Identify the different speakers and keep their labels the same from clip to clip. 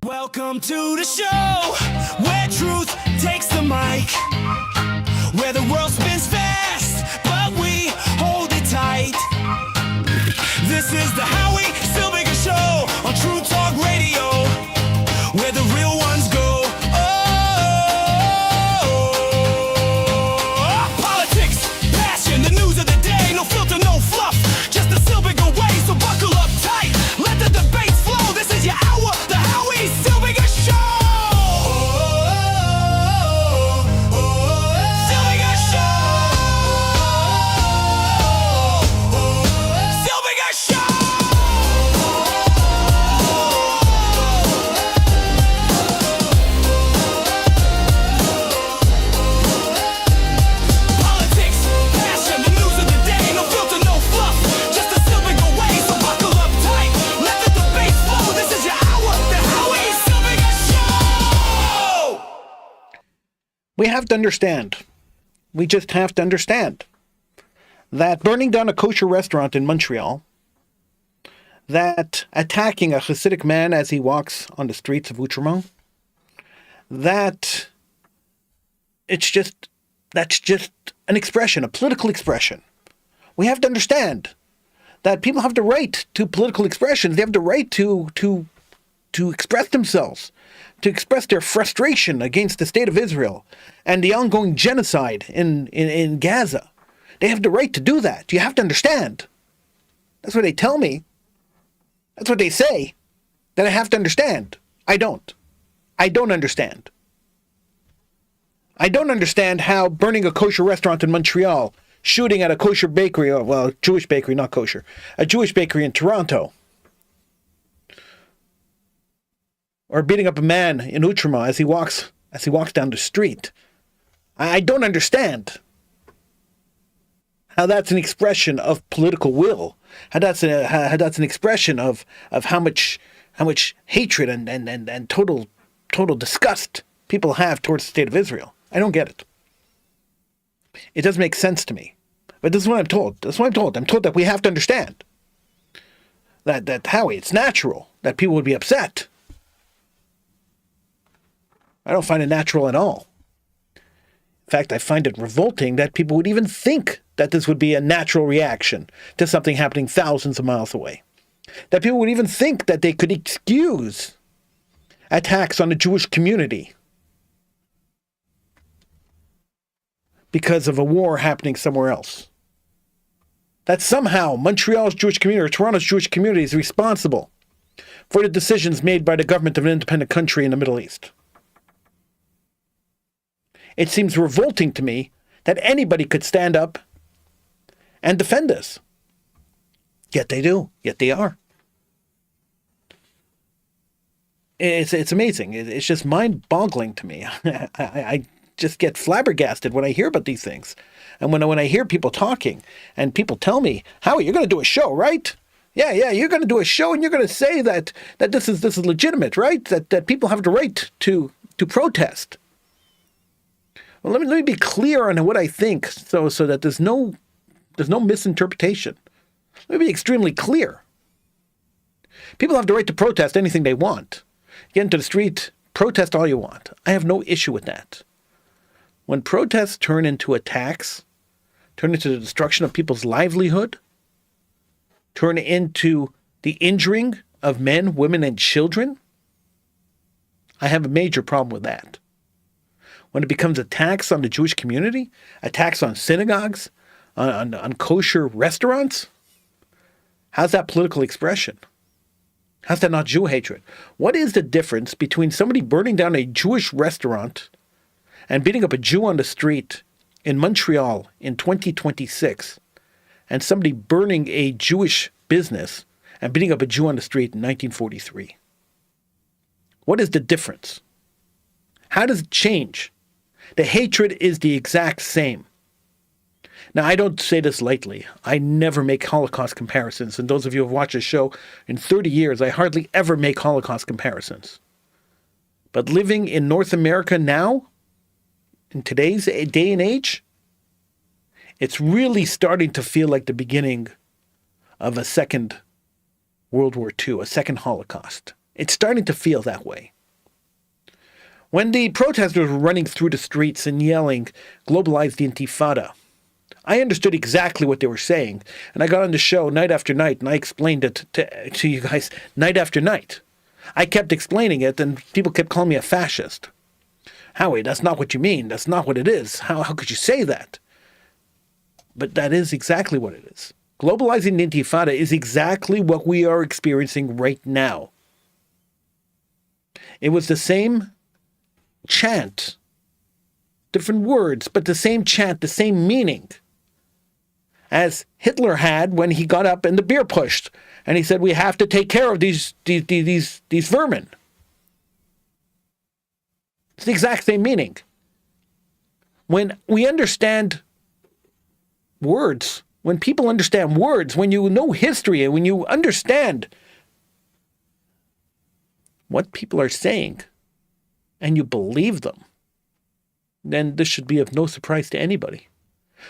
Speaker 1: Welcome to the show, where truth takes the mic, where the world spins fast, but we hold it tight. This is the Howie Silbiger Show on True Talk Radio, where the real ones go. Oh, politics, passion, the news of the day, no filter, no fluff, just the Silbiger way, so buckle up tight, let the debates flow. This is your hour, the Howie Silbiger Show. Silbiger Show. Silbiger Show. Politics, passion, the news of the day, no filter, no fluff, just the Silbiger way, so buckle up tight, let the debates flow. This is your hour, the Howie Silbiger Show.
Speaker 2: We have to understand. We just have to understand that burning down a kosher restaurant in Montreal, that attacking a Hasidic man as he walks on the streets of Outremont, that's just an expression, a political expression. We have to understand that people have the right to political expressions. They have the right to express themselves, to express their frustration against the state of Israel and the ongoing genocide in Gaza. They have the right to do that. You have to understand. That's what they tell me. That's what they say, that I have to understand. I don't. I don't understand. I don't understand how burning a kosher restaurant in Montreal, shooting at a kosher bakery, or well, Jewish bakery, not kosher, a Jewish bakery in Toronto, or beating up a man in Outremont as he walks down the street. I don't understand how that's an expression of political will. How that's an expression of how much hatred and total disgust people have towards the state of Israel. I don't get it. It doesn't make sense to me. But this is what I'm told. That's what I'm told. I'm told that we have to understand that Howie, it's natural that people would be upset. I don't find it natural at all. In fact, I find it revolting that people would even think that this would be a natural reaction to something happening thousands of miles away. That people would even think that they could excuse attacks on the Jewish community because of a war happening somewhere else. That somehow Montreal's Jewish community or Toronto's Jewish community is responsible for the decisions made by the government of an independent country in the Middle East. It seems revolting to me that anybody could stand up and defend this. Yet they do. Yet they are. It's amazing. It's just mind-boggling to me. I just get flabbergasted when I hear about these things. And when I hear people talking and people tell me, Howie, you're going to do a show, right? Yeah, you're going to do a show and you're going to say that this is legitimate, right? That people have the right to protest. Well, let me be clear on what I think so that there's no misinterpretation. Let me be extremely clear. People have the right to protest anything they want. Get into the street, protest all you want. I have no issue with that. When protests turn into attacks, turn into the destruction of people's livelihood, turn into the injuring of men, women, and children, I have a major problem with that. When it becomes attacks on the Jewish community, attacks on synagogues, on kosher restaurants, how's that political expression? How's that not Jew hatred? What is the difference between somebody burning down a Jewish restaurant and beating up a Jew on the street in Montreal in 2026 and somebody burning a Jewish business and beating up a Jew on the street in 1943? What is the difference? How does it change? The hatred is the exact same. Now, I don't say this lightly. I never make Holocaust comparisons. And those of you who have watched this show in 30 years, I hardly ever make Holocaust comparisons. But living in North America now, in today's day and age, it's really starting to feel like the beginning of a second World War II, a second Holocaust. It's starting to feel that way. When the protesters were running through the streets and yelling, "Globalize the Intifada," I understood exactly what they were saying. And I got on the show night after night and I explained it to you guys night after night. I kept explaining it and people kept calling me a fascist. Howie, that's not what you mean. That's not what it is. How could you say that? But that is exactly what it is. Globalizing the Intifada is exactly what we are experiencing right now. It was the same chant, different words, but the same chant, the same meaning as Hitler had when he got up and the beer pushed and he said, we have to take care of these vermin. It's the exact same meaning. When we understand words, when people understand words, when you know history and when you understand what people are saying and you believe them, then this should be of no surprise to anybody.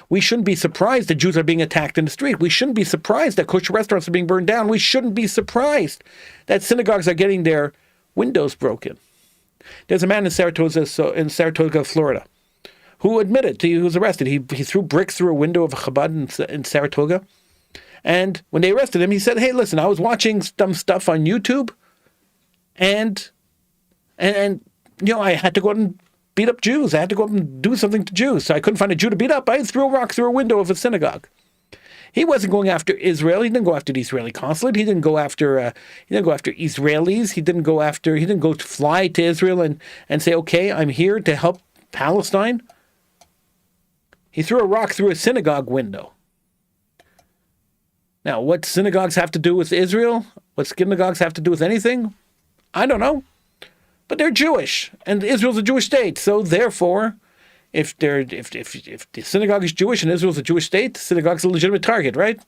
Speaker 2: We shouldn't be surprised that Jews are being attacked in the street. We shouldn't be surprised that kosher restaurants are being burned down. We shouldn't be surprised that synagogues are getting their windows broken. There's a man in Saratoga, Florida, who admitted he was arrested. He threw bricks through a window of a Chabad in Saratoga. And when they arrested him, he said, hey, listen, I was watching some stuff on YouTube and you know, I had to go out and beat up Jews. I had to go up and do something to Jews. So I couldn't find a Jew to beat up. I threw a rock through a window of a synagogue. He wasn't going after Israel. He didn't go after the Israeli consulate. He didn't go after Israelis. He didn't go to fly to Israel and say, okay, I'm here to help Palestine. He threw a rock through a synagogue window. Now, what synagogues have to do with Israel? What synagogues have to do with anything? I don't know. But they're Jewish, and Israel's a Jewish state. So therefore, if the synagogue is Jewish and Israel's a Jewish state, the synagogue's a legitimate target, right?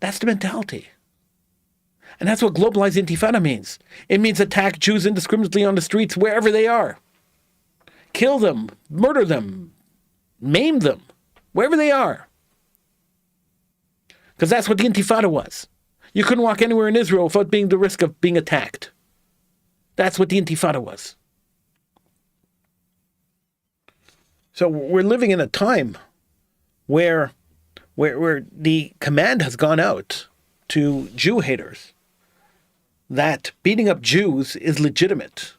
Speaker 2: That's the mentality. And that's what globalized intifada means. It means attack Jews indiscriminately on the streets wherever they are. Kill them, murder them, maim them, wherever they are. Because that's what the intifada was. You couldn't walk anywhere in Israel without being the risk of being attacked. That's what the Intifada was. So we're living in a time where the command has gone out to Jew haters that beating up Jews is legitimate,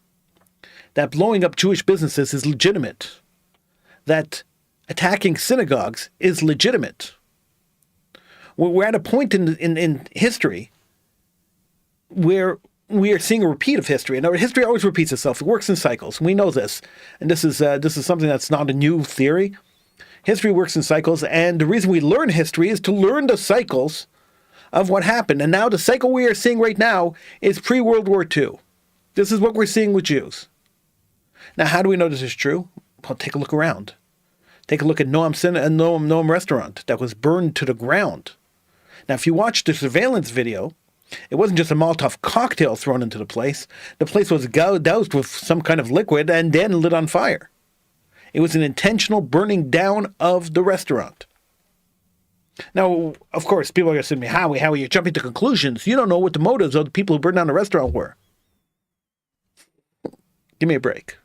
Speaker 2: that blowing up Jewish businesses is legitimate, that attacking synagogues is legitimate. We're at a point in history where we are seeing a repeat of history, and our history always repeats itself. It works in cycles. We know this, and this is something that's not a new theory. History works in cycles, and the reason we learn history is to learn the cycles of what happened. And now the cycle we are seeing right now is pre-World War II. This is what we're seeing with Jews. Now, how do we know this is true? Well, take a look around. Take a look at Noam restaurant that was burned to the ground. Now, if you watch the surveillance video, it wasn't just a Molotov cocktail thrown into the place. The place was doused with some kind of liquid and then lit on fire. It was an intentional burning down of the restaurant. Now, of course, people are going to say to me, Howie, you're jumping to conclusions. You don't know what the motives of the people who burned down the restaurant were. Give me a break.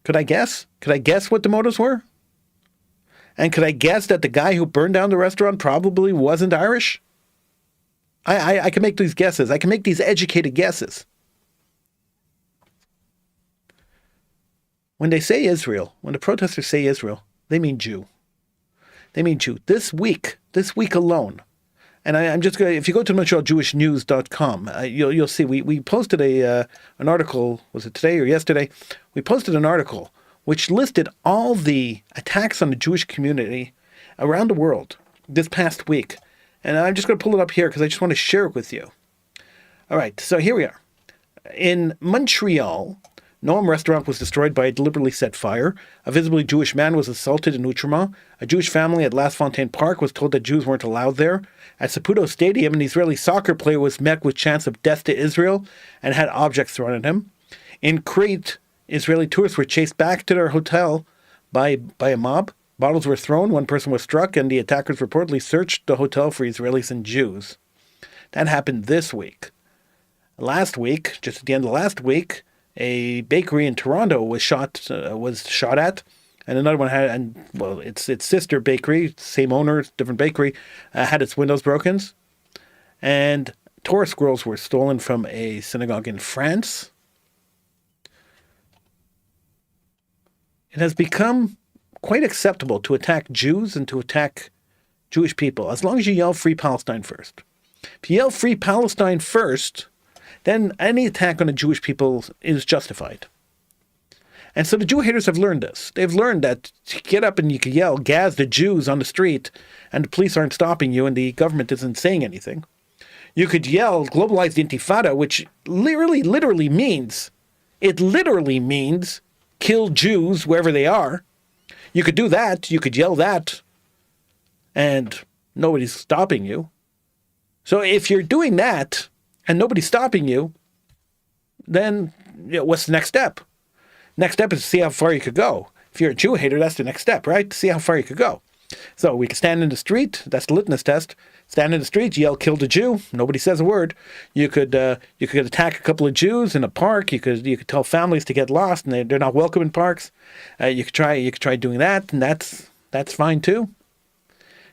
Speaker 2: Could I guess? Could I guess what the motives were? And could I guess that the guy who burned down the restaurant probably wasn't Irish? I can make these guesses. I can make these educated guesses. When they say Israel, when the protesters say Israel, they mean Jew. They mean Jew. This week alone, and I'm just going to, if you go to MontrealJewishNews.com, you'll see we posted an article, was it today or yesterday? We posted an article which listed all the attacks on the Jewish community around the world this past week. And I'm just going to pull it up here because I just want to share it with you. All right, so here we are. In Montreal, Noam restaurant was destroyed by a deliberately set fire. A visibly Jewish man was assaulted in Outremont. A Jewish family at Las Fontaine Park was told that Jews weren't allowed there. At Saputo Stadium, an Israeli soccer player was met with chants of death to Israel and had objects thrown at him. In Crete, Israeli tourists were chased back to their hotel by a mob. Bottles were thrown, one person was struck, and the attackers reportedly searched the hotel for Israelis and Jews. That happened this week. last week, just at the end of last week, a bakery in Toronto was shot at, and another one had, and well, its sister bakery, same owner, different bakery, had its windows broken, and Torah scrolls were stolen from a synagogue in France. It has become quite acceptable to attack Jews and to attack Jewish people, as long as you yell Free Palestine first. If you yell Free Palestine first, then any attack on the Jewish people is justified. And so the Jew haters have learned this. They've learned that you get up and you can yell, "Gaz the Jews" on the street, and the police aren't stopping you and the government isn't saying anything. You could yell "Globalize the Intifada," which literally means kill Jews wherever they are. You could do that. You could yell that, and nobody's stopping you. So if you're doing that and nobody's stopping you, then what's the next step? Next step is to see how far you could go. If you're a Jew hater, that's the next step, right? To see how far you could go. So we could stand in the street. That's the litmus test. Stand in the street, yell "Kill the Jew." Nobody says a word. You could attack a couple of Jews in a park. You could tell families to get lost and they're not welcome in parks. You could try doing that, and that's fine too.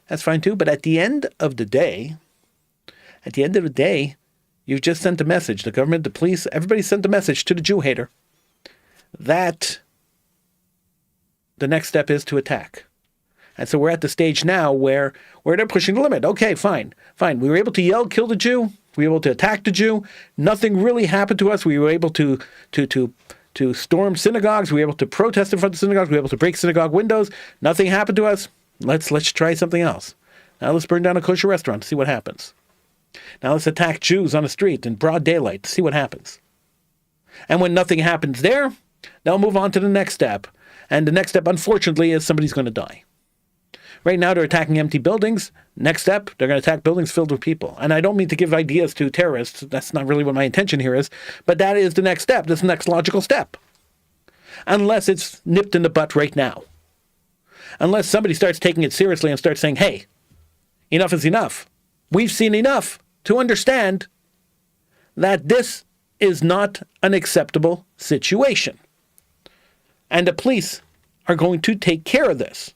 Speaker 2: That's fine too. But at the end of the day, you've just sent a message. The government, the police, everybody sent a message to the Jew hater that the next step is to attack. And so we're at the stage now where they're pushing the limit. Okay, fine. We were able to yell "Kill the Jew." We were able to attack the Jew. Nothing really happened to us. We were able to storm synagogues. We were able to protest in front of synagogues. We were able to break synagogue windows. Nothing happened to us. Let's try something else. Now let's burn down a kosher restaurant to see what happens. Now let's attack Jews on the street in broad daylight to see what happens. And when nothing happens there, they'll move on to the next step. And the next step, unfortunately, is somebody's going to die. Right now, they're attacking empty buildings. Next step, they're going to attack buildings filled with people. And I don't mean to give ideas to terrorists. That's not really what my intention here is. But that is the next step. That's the next logical step. Unless it's nipped in the butt right now. Unless somebody starts taking it seriously and starts saying, "Hey, enough is enough. We've seen enough to understand that this is not an acceptable situation. And the police are going to take care of this,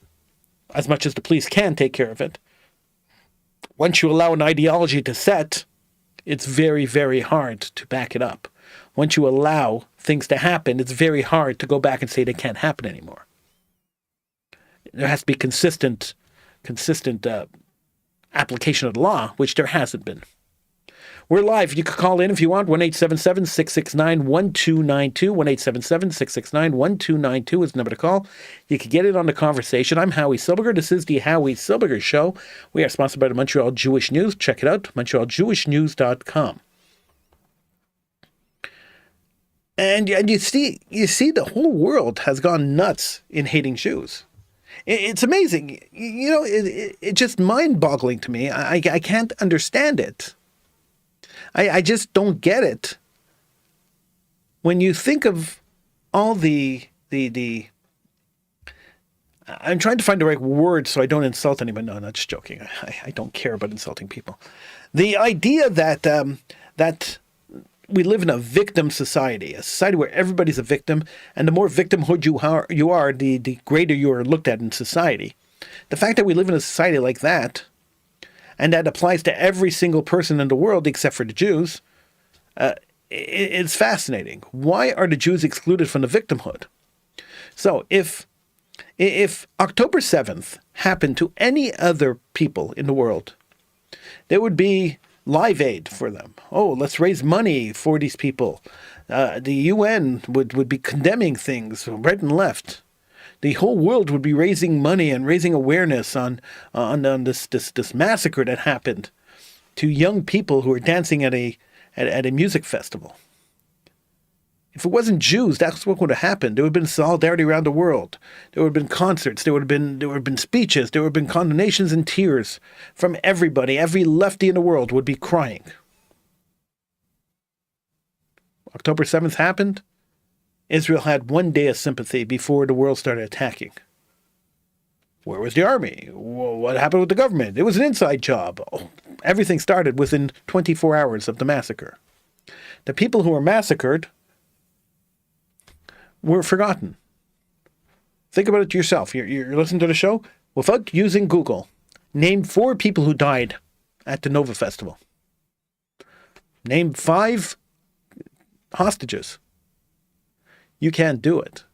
Speaker 2: as much as the police can take care of it." Once you allow an ideology to set, it's very, very hard to back it up. Once you allow things to happen, it's very hard to go back and say they can't happen anymore. There has to be consistent application of the law, which there hasn't been. We're live. You can call in if you want. 1-877-669-1292. 1-877-669-1292 is the number to call. You can get in on the conversation. I'm Howie Silbiger. This is the Howie Silbiger Show. We are sponsored by the Montreal Jewish News. Check it out, montrealjewishnews.com. And you see the whole world has gone nuts in hating Jews. It's amazing. It's just mind-boggling to me. I can't understand it. I just don't get it. When you think of all the I'm trying to find the right word so I don't insult anyone. No, I'm not just joking. I don't care about insulting people. The idea that we live in a victim society, a society where everybody's a victim, and the more victimhood you are, the greater you are looked at in society. The fact that we live in a society like that, and that applies to every single person in the world except for the Jews, it's fascinating. Why are the Jews excluded from the victimhood? So if October 7th happened to any other people in the world, there would be Live Aid for them. Oh, let's raise money for these people. The UN would be condemning things right and left. The whole world would be raising money and raising awareness on this massacre that happened to young people who were dancing at a music festival. If it wasn't Jews, that's what would have happened. There would have been solidarity around the world. There would have been concerts. There would have been speeches. There would have been condemnations and tears from everybody. Every lefty in the world would be crying. October 7th happened. Israel had one day of sympathy before the world started attacking. Where was the army? What happened with the government? It was an inside job. Everything started within 24 hours of the massacre. The people who were massacred were forgotten. Think about it yourself. You're listening to the show. Without using Google, name 4 people who died at the Nova Festival. Name 5 hostages. You can't do it.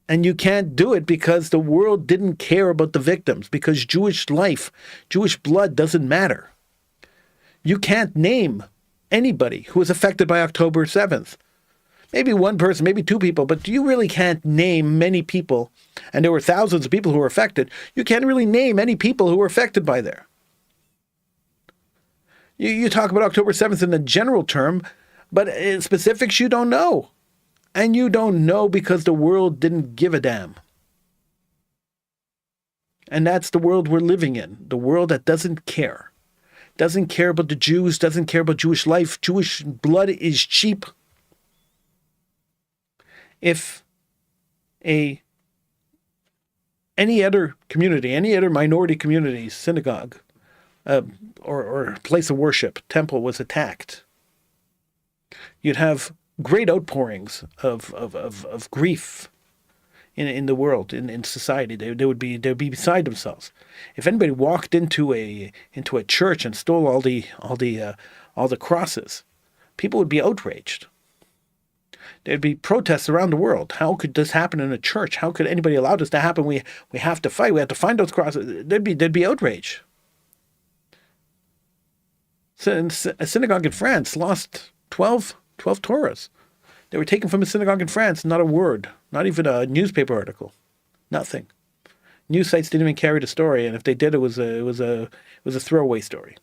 Speaker 2: And you can't do it because the world didn't care about the victims, because Jewish life, Jewish blood doesn't matter. You can't name anybody who was affected by October 7th. Maybe one person, maybe 2 people, but you really can't name many people. And there were thousands of people who were affected. You can't really name any people who were affected by there. You talk about October 7th in the general term, but in specifics you don't know. And you don't know because the world didn't give a damn. And that's the world we're living in. The world that doesn't care. Doesn't care about the Jews, doesn't care about Jewish life. Jewish blood is cheap. If any other community, any other minority community, synagogue, or place of worship, temple was attacked, you'd have great outpourings of grief in the world, in society. They would be beside themselves. If anybody walked into a church and stole all the crosses, people would be outraged. There'd be protests around the world. How could this happen in a church? How could anybody allow this to happen? We have to fight. We have to find those crosses. There'd be outrage. So a synagogue in France lost 12 Torahs. They were taken from a synagogue in France. Not a word. Not even a newspaper article. Nothing. News sites didn't even carry the story, and if they did, it was a throwaway story.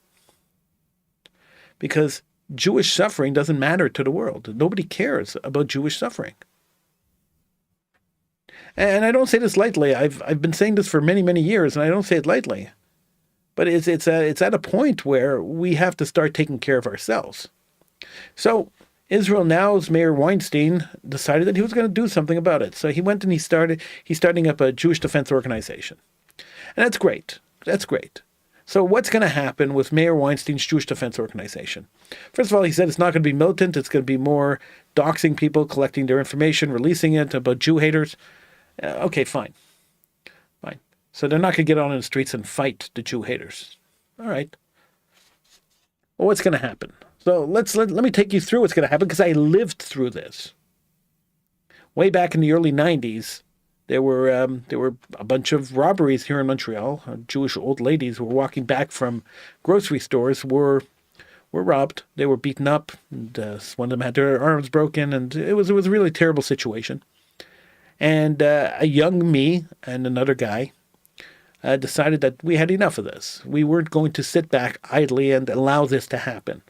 Speaker 2: Because Jewish suffering doesn't matter to the world. Nobody cares about Jewish suffering. And I don't say this lightly. I've been saying this for many, many years, and I don't say it lightly. But it's at a point where we have to start taking care of ourselves. So Israel Now's Mayor Weinstein decided that he was going to do something about it. So he went and he's starting up a Jewish defense organization. And that's great. That's great. So what's going to happen with Mayor Weinstein's Jewish Defense Organization? First of all, he said it's not going to be militant. It's going to be more doxing people, collecting their information, releasing it about Jew haters. Okay, fine. Fine. So they're not going to get on in the streets and fight the Jew haters. All right. Well, what's going to happen? So let me take you through what's going to happen, because I lived through this. Way back in the early 90s, there were a bunch of robberies here in Montreal. Jewish old ladies who were walking back from grocery stores were robbed. They were beaten up, and one of them had their arms broken, and it was a really terrible situation. And a young me and another guy decided that we had enough of this. We weren't going to sit back idly and allow this to happen.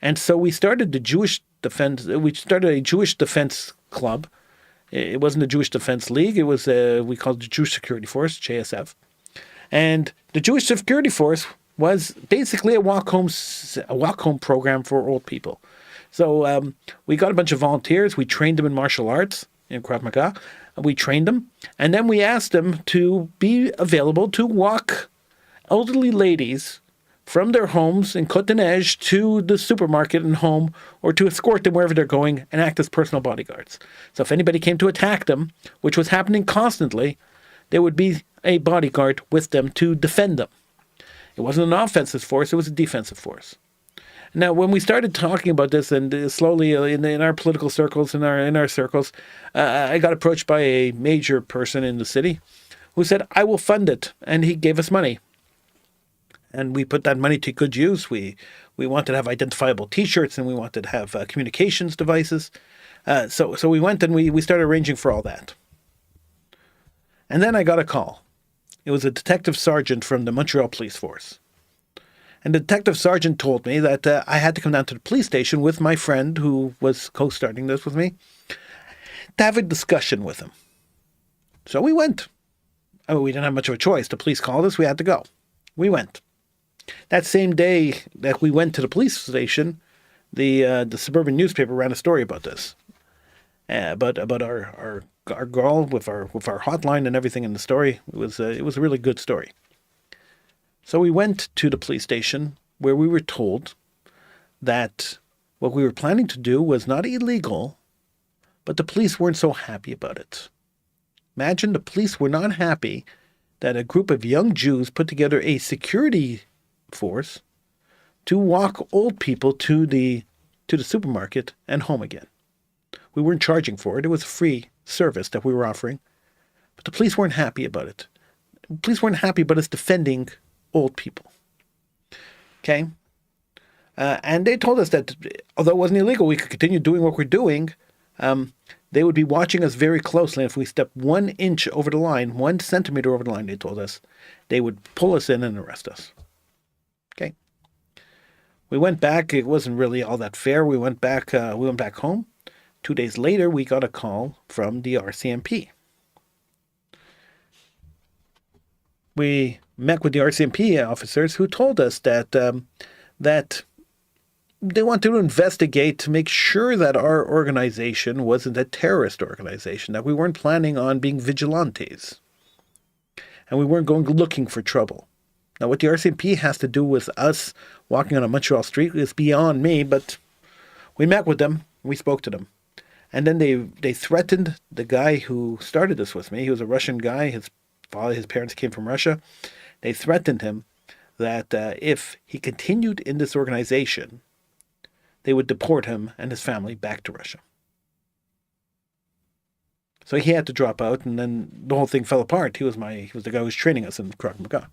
Speaker 2: And so we started the Jewish Defense. We started a Jewish Defense Club. It wasn't a Jewish Defense League. It was we called it the Jewish Security Force, JSF. And the Jewish Security Force was basically a walk home program for old people. So we got a bunch of volunteers. We trained them in martial arts, in Krav Maga. We trained them, and then we asked them to be available to walk elderly ladies from their homes in Côte-de-Neige to the supermarket and home, or to escort them wherever they're going and act as personal bodyguards. So if anybody came to attack them, which was happening constantly, there would be a bodyguard with them to defend them. It wasn't an offensive force, it was a defensive force. Now, when we started talking about this, and slowly in our political circles, in our circles, I got approached by a major person in the city who said, "I will fund it," and he gave us money. And we put that money to good use. We wanted to have identifiable T-shirts, and we wanted to have communications devices. So we went and we started arranging for all that. And then I got a call. It was a detective sergeant from the Montreal Police Force. And the detective sergeant told me that I had to come down to the police station with my friend who was co-starting this with me to have a discussion with him. So we went. We didn't have much of a choice. The police called us. We had to go. We went. That same day that we went to the police station, the suburban newspaper ran a story about this, about our girl with our hotline and everything in the story. It was a really good story. So we went to the police station, where we were told that what we were planning to do was not illegal, but the police weren't so happy about it. Imagine the police were not happy that a group of young Jews put together a security force to walk old people to the supermarket and home again. We weren't charging for it. It was a free service that we were offering. But the police weren't happy about it. The police weren't happy about us defending old people. Okay? And they told us that although it wasn't illegal, we could continue doing what we're doing. They would be watching us very closely. And if we stepped 1 inch over the line, 1 centimeter over the line, they told us, they would pull us in and arrest us. Okay. We went back. It wasn't really all that fair. We went back home. 2 days later, we got a call from the RCMP. We met with the RCMP officers who told us that they wanted to investigate to make sure that our organization wasn't a terrorist organization, that we weren't planning on being vigilantes, and we weren't going looking for trouble. Now, what the RCMP has to do with us walking on a Montreal street is beyond me, but we met with them, we spoke to them. And then they threatened the guy who started this with me. He was a Russian guy. His parents came from Russia. They threatened him that if he continued in this organization, they would deport him and his family back to Russia. So he had to drop out, and then the whole thing fell apart. He was the guy who was training us in Krav Maga.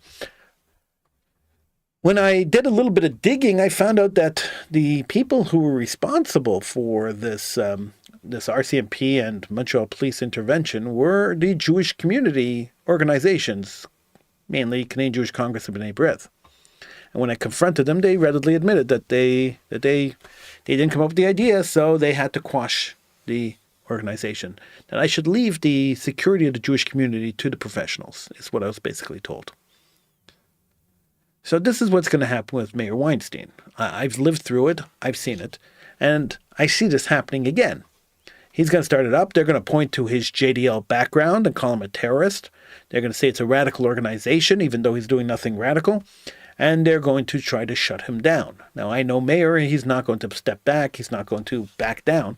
Speaker 2: When I did a little bit of digging, I found out that the people who were responsible for this RCMP and Montreal police intervention were the Jewish community organizations, mainly Canadian Jewish Congress and B'nai B'rith. And when I confronted them, they readily admitted that they didn't come up with the idea, so they had to quash the organization. That I should leave the security of the Jewish community to the professionals, is what I was basically told. So this is what's going to happen with Mayor Weinstein. I've lived through it. I've seen it. And I see this happening again. He's going to start it up. They're going to point to his JDL background and call him a terrorist. They're going to say it's a radical organization, even though he's doing nothing radical. And they're going to try to shut him down. Now, I know Mayor, he's not going to step back. He's not going to back down.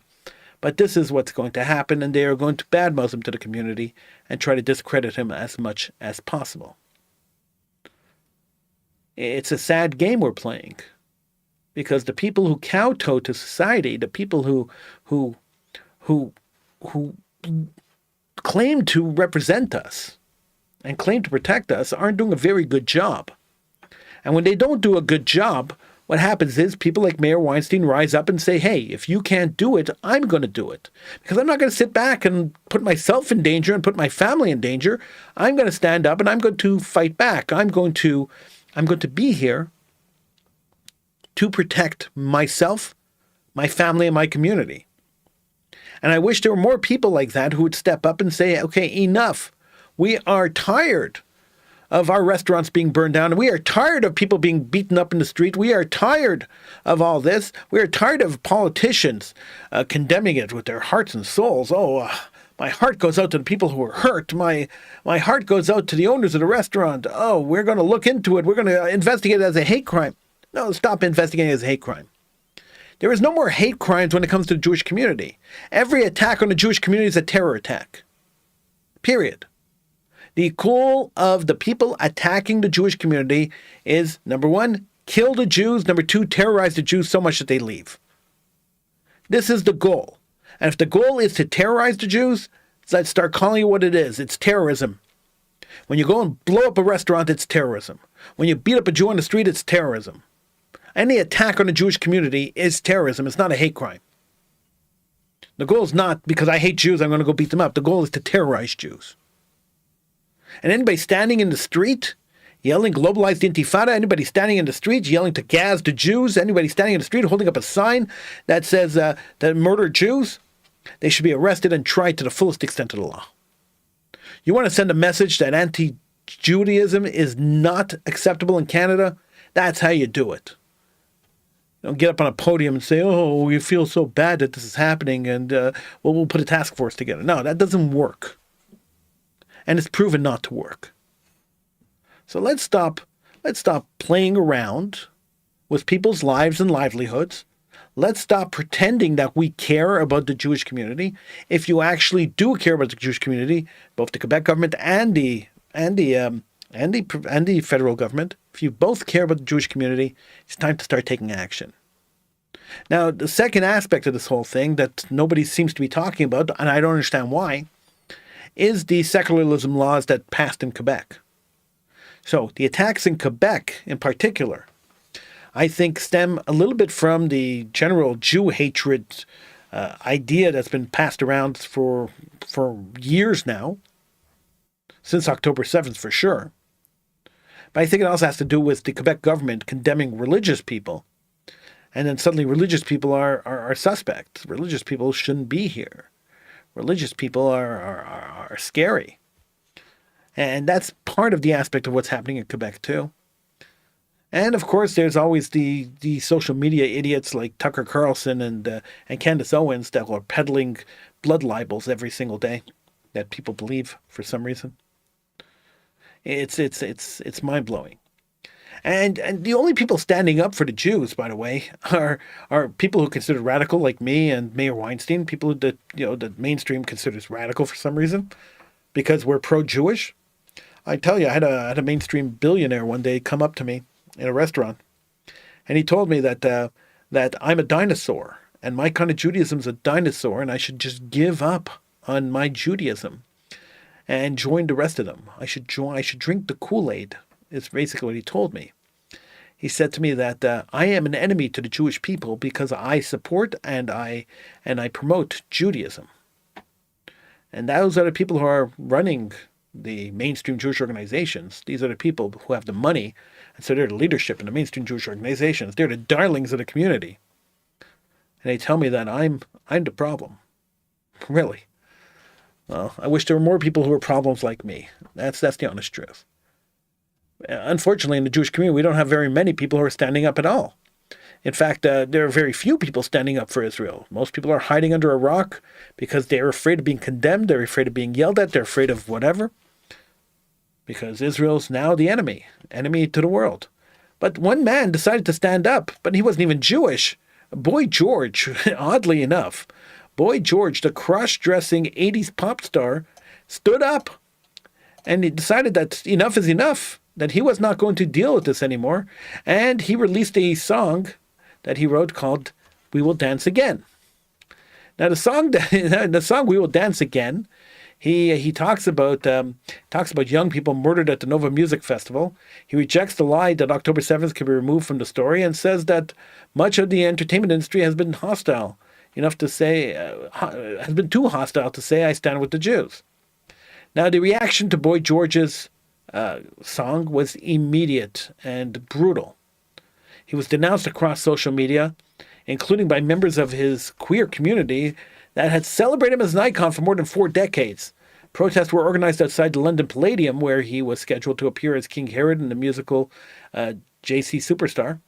Speaker 2: But this is what's going to happen, and they are going to badmouth him to the community and try to discredit him as much as possible. It's a sad game we're playing, because the people who kowtow to society, the people who claim to represent us and claim to protect us aren't doing a very good job. And when they don't do a good job, what happens is people like Mayor Weinstein rise up and say, hey, if you can't do it, I'm going to do it. Because I'm not going to sit back and put myself in danger and put my family in danger. I'm going to stand up and I'm going to fight back. I'm going to be here to protect myself, my family, and my community. And I wish there were more people like that who would step up and say, okay, enough. We are tired of our restaurants being burned down. We are tired of people being beaten up in the street. We are tired of all this. We are tired of politicians condemning it with their hearts and souls. My heart goes out to the people who are hurt. My heart goes out to the owners of the restaurant. Oh, we're going to look into it. We're going to investigate it as a hate crime. No, stop investigating it as a hate crime. There is no more hate crimes when it comes to the Jewish community. Every attack on the Jewish community is a terror attack. Period. The goal of the people attacking the Jewish community is, number one, kill the Jews. Number two, terrorize the Jews so much that they leave. This is the goal. And if the goal is to terrorize the Jews, let's start calling it what it is. It's terrorism. When you go and blow up a restaurant, it's terrorism. When you beat up a Jew on the street, it's terrorism. Any attack on the Jewish community is terrorism. It's not a hate crime. The goal is not, because I hate Jews, I'm going to go beat them up. The goal is to terrorize Jews. And anybody standing in the street yelling globalized intifada, anybody standing in the street yelling to gas the Jews, anybody standing in the street holding up a sign that says that murder Jews, they should be arrested and tried to the fullest extent of the law. You want to send a message that anti-Judaism is not acceptable in Canada? That's how you do it. Don't get up on a podium and say, oh, we feel so bad that this is happening and we'll put a task force together. No, that doesn't work. And it's proven not to work. So let's stop playing around with people's lives and livelihoods. Let's stop pretending that we care about the Jewish community. If you actually do care about the Jewish community, both the Quebec government and the federal government, if you both care about the Jewish community, it's time to start taking action. Now, the second aspect of this whole thing that nobody seems to be talking about, and I don't understand why, is the secularism laws that passed in Quebec. So the attacks in Quebec in particular, I think, stem a little bit from the general Jew hatred idea that's been passed around for years now, since October 7th for sure. But I think it also has to do with the Quebec government condemning religious people. And then suddenly religious people are suspects. Religious people shouldn't be here. Religious people are scary. And that's part of the aspect of what's happening in Quebec too. And of course, there's always the social media idiots like Tucker Carlson and Candace Owens that are peddling blood libels every single day that people believe for some reason. It's mind blowing. And the only people standing up for the Jews, by the way, are people who consider radical like me and Mayor Weinstein, people that the mainstream considers radical for some reason, because we're pro-Jewish. I tell you, I had a mainstream billionaire one day come up to me in a restaurant, and he told me that I'm a dinosaur, and my kind of Judaism's a dinosaur, and I should just give up on my Judaism and join the rest of them. I should drink the Kool-Aid, is basically what he told me. He said to me that I am an enemy to the Jewish people because I support and I promote Judaism. And those are the people who are running the mainstream Jewish organizations. These are the people who have the money, and so they're the leadership in the mainstream Jewish organizations. They're the darlings of the community. And they tell me that I'm the problem. Really. Well, I wish there were more people who were problems like me. That's the honest truth. Unfortunately, in the Jewish community, we don't have very many people who are standing up at all. In fact, there are very few people standing up for Israel. Most people are hiding under a rock because they're afraid of being condemned. They're afraid of being yelled at. They're afraid of whatever. Because Israel's now the enemy to the world. But one man decided to stand up, but he wasn't even Jewish. Boy George, oddly enough, Boy George, the cross-dressing 80s pop star, stood up and he decided that enough is enough, that he was not going to deal with this anymore. And he released a song that he wrote called We Will Dance Again. Now, the song We Will Dance Again, he talks about young people murdered at the Nova Music Festival. He rejects the lie that October 7th can be removed from the story and says that much of the entertainment industry has been hostile, enough to say, has been too hostile to say I stand with the Jews. Now, the reaction to Boy George's song was immediate and brutal. He was denounced across social media, including by members of his queer community that had celebrated him as an icon for more than 4 decades. Protests were organized outside the London Palladium, where he was scheduled to appear as King Herod in the musical JC Superstar.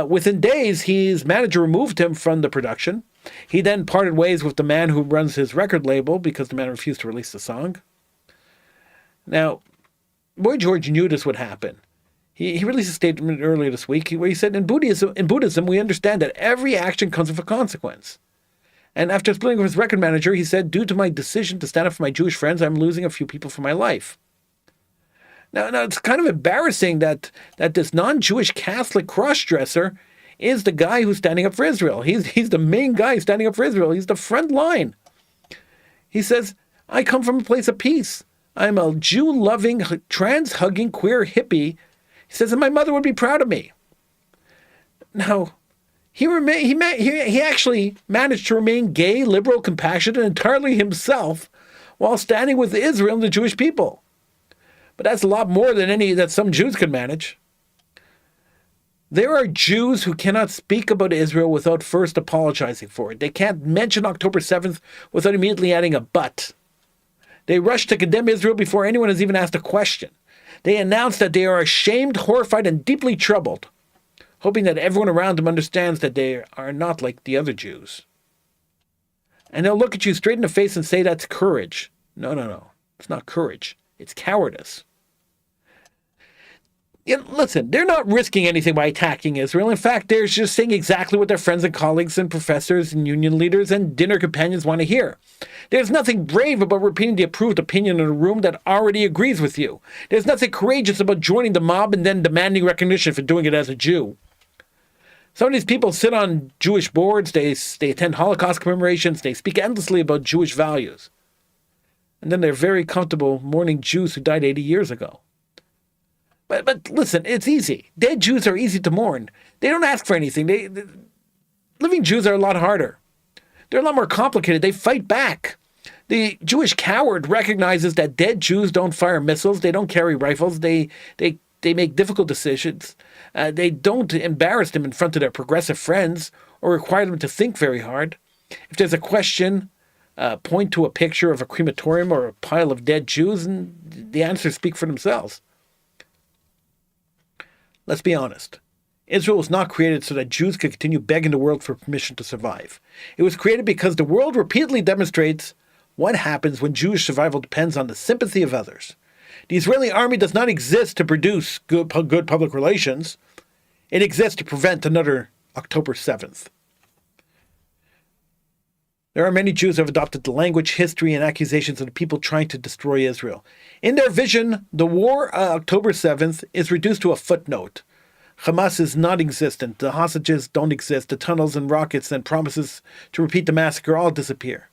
Speaker 2: Within days, his manager removed him from the production. He then parted ways with the man who runs his record label because the man refused to release the song. Now, Boy George knew this would happen. He released a statement earlier this week where he said, in Buddhism, we understand that every action comes with a consequence. And after splitting with his record manager, he said, due to my decision to stand up for my Jewish friends, I'm losing a few people from my life. Now it's kind of embarrassing that this non-Jewish Catholic cross-dresser is the guy who's standing up for Israel. He's the main guy standing up for Israel. He's the front line. He says, I come from a place of peace. I'm a Jew-loving, trans-hugging, queer hippie. He says, and my mother would be proud of me. Now, he actually managed to remain gay, liberal, compassionate, and entirely himself while standing with Israel and the Jewish people. But that's a lot more than any that some Jews could manage. There are Jews who cannot speak about Israel without first apologizing for it. They can't mention October 7th without immediately adding a but. They rush to condemn Israel before anyone has even asked a question. They announce that they are ashamed, horrified, and deeply troubled, hoping that everyone around them understands that they are not like the other Jews. And they'll look at you straight in the face and say that's courage. No. It's not courage. It's cowardice. listen, they're not risking anything by attacking Israel. In fact, they're just saying exactly what their friends and colleagues and professors and union leaders and dinner companions want to hear. There's nothing brave about repeating the approved opinion in a room that already agrees with you. There's nothing courageous about joining the mob and then demanding recognition for doing it as a Jew. Some of these people sit on Jewish boards, they attend Holocaust commemorations, they speak endlessly about Jewish values. And then they're very comfortable mourning Jews who died 80 years ago. But listen, it's easy. Dead Jews are easy to mourn. They don't ask for anything. Living Jews are a lot harder. They're a lot more complicated. They fight back. The Jewish coward recognizes that dead Jews don't fire missiles. They don't carry rifles. They make difficult decisions. They don't embarrass them in front of their progressive friends or require them to think very hard. If there's a question, point to a picture of a crematorium or a pile of dead Jews, and the answers speak for themselves. Let's be honest. Israel was not created so that Jews could continue begging the world for permission to survive. It was created because the world repeatedly demonstrates what happens when Jewish survival depends on the sympathy of others. The Israeli army does not exist to produce good public relations. It exists to prevent another October 7th. There are many Jews who have adopted the language, history, and accusations of the people trying to destroy Israel. In their vision, the war October 7th is reduced to a footnote. Hamas is not existent. The hostages don't exist. The tunnels and rockets and promises to repeat the massacre all disappear.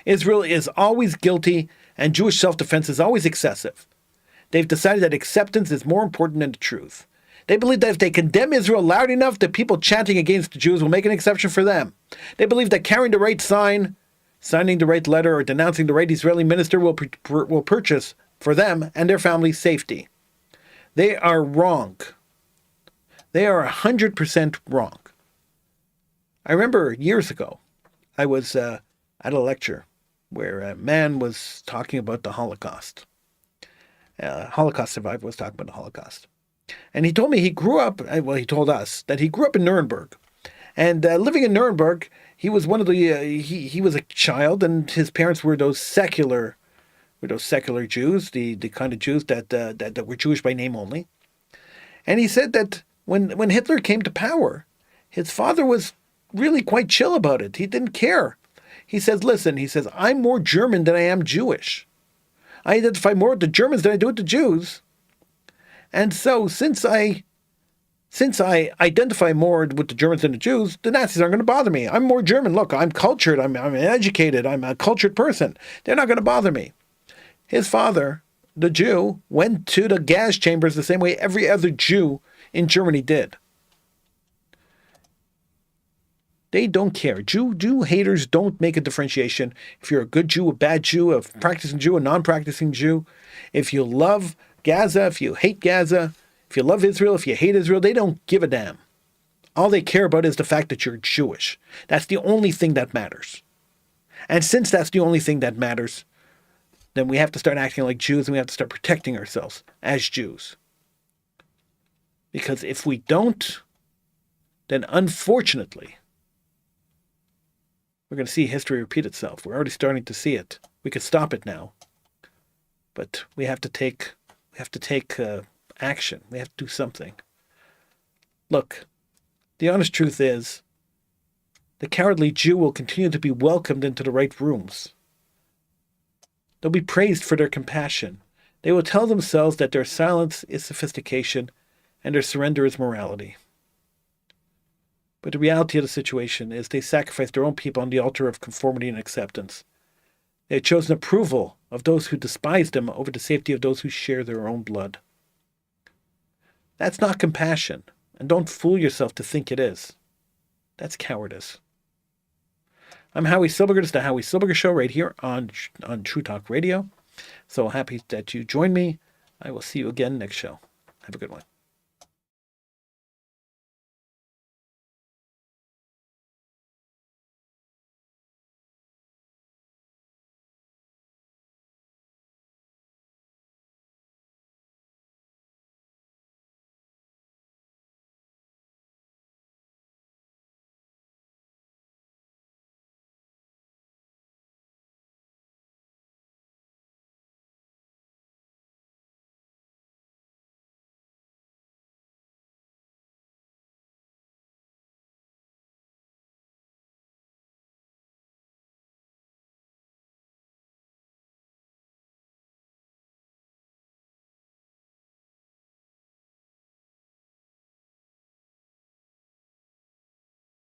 Speaker 2: Israel is always guilty, and Jewish self-defense is always excessive. They've decided that acceptance is more important than the truth. They believe that if they condemn Israel loud enough, the people chanting against the Jews will make an exception for them. They believe that carrying the right sign, signing the right letter, or denouncing the right Israeli minister will purchase for them and their families safety. They are wrong. They are 100% wrong. I remember years ago, I was at a lecture where a man was talking about the Holocaust. Holocaust survivor was talking about the Holocaust. And he told me he grew up, well, he told us that he grew up in Nuremberg. And living in Nuremberg, he was one of the, he was a child, and his parents were those secular Jews, the kind of Jews that were Jewish by name only. And he said that when Hitler came to power, his father was really quite chill about it. He didn't care. He says, listen, he says, I'm more German than I am Jewish. I identify more with the Germans than I do with the Jews. And so since I identify more with the Germans than the Jews, the Nazis aren't going to bother me. I'm more German. Look, I'm cultured. I'm educated. I'm a cultured person. They're not going to bother me. His father, the Jew, went to the gas chambers the same way every other Jew in Germany did. They don't care. Jew haters don't make a differentiation. If you're a good Jew, a bad Jew, a practicing Jew, a non-practicing Jew, if you love Gaza, if you hate Gaza, if you love Israel, if you hate Israel, they don't give a damn. All they care about is the fact that you're Jewish. That's the only thing that matters. And since that's the only thing that matters, then we have to start acting like Jews, and we have to start protecting ourselves as Jews. Because if we don't, then unfortunately, we're going to see history repeat itself. We're already starting to see it. We could stop it now, but we have to take action. We have to do something. Look, the honest truth is, the cowardly Jew will continue to be welcomed into the right rooms. They'll be praised for their compassion. They will tell themselves that their silence is sophistication and their surrender is morality. But the reality of the situation is they sacrificed their own people on the altar of conformity and acceptance. They had chosen approval of those who despise them over the safety of those who share their own blood. That's not compassion, and don't fool yourself to think it is. That's cowardice. I'm Howie Silbiger. This is the Howie Silbiger Show right here on True Talk Radio. So happy that you joined me. I will see you again next show. Have a good one.